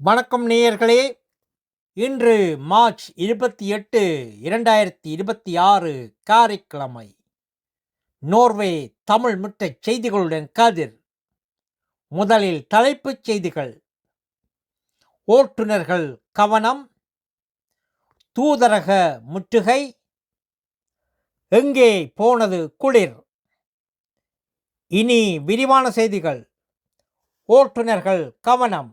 வணக்கம் நேயர்களே. இன்று மார்ச் 28, 2026 காரைக்கிழமை. நோர்வே தமிழ் முற்றச் செய்திகளுடன் கதிர். முதலில் தலைப்புச் செய்திகள். ஓட்டுநர்கள் கவனம், தூதரக முற்றுகை, எங்கே போனது குளிர். இனி விரிவான செய்திகள். ஓட்டுநர்கள் கவனம்.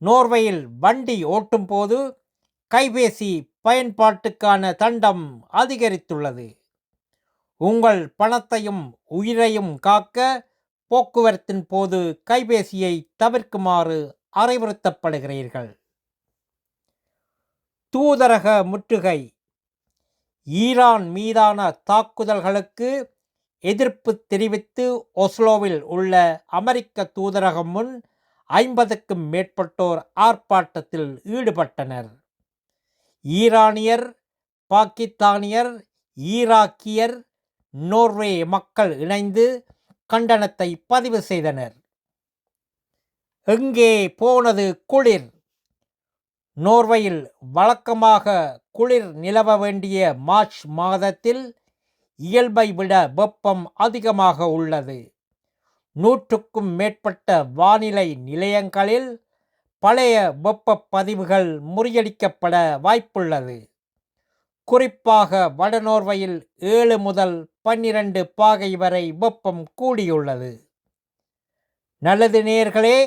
நோர்வேயில் வண்டி ஓட்டும்போது கைபேசி பயன்பாட்டுக்கான தண்டம் அதிகரித்துள்ளது. உங்கள் பணத்தையும் உயிரையும் காக்க போக்குவரத்தின் போது கைபேசியை தவிர்க்குமாறு அறிவுறுத்தப்படுகிறீர்கள். தூதரக முற்றுகை. ஈரான் மீதான தாக்குதல்களுக்கு எதிர்ப்பு தெரிவித்து ஒஸ்லோவில் உள்ள அமெரிக்க தூதரகம் முன் 50க்கும் மேற்பட்டோர் ஆர்ப்பாட்டத்தில் ஈடுபட்டனர். ஈரானியர், பாகிஸ்தானியர், ஈராக்கியர், நோர்வே மக்கள் இணைந்து கண்டனத்தை பதிவு செய்தனர். எங்கே போனது குளிர். நோர்வேயில் வழக்கமாக குளிர் நிலவ வேண்டிய மார்ச் மாதத்தில் இயல்பை விட வெப்பம் அதிகமாக உள்ளது. 100க்கும் மேற்பட்ட வானிலை நிலையங்களில் பழைய வெப்ப பதிவுகள் முறியடிக்கப்பட வாய்ப்புள்ளது. குறிப்பாக வடநோர்வையில் 7 முதல் 12 பாகை வரை வெப்பம் கூடியுள்ளது. நல்லது நேயர்களே,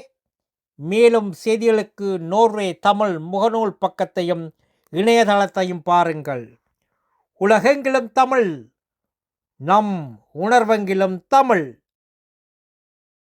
மேலும் செய்திகளுக்கு நோர்வே தமிழ் முகநூல் பக்கத்தையும் இணையதளத்தையும் பாருங்கள். உலகெங்கிலும் தமிழ், நம் உணர்வெங்கிலும் தமிழ்.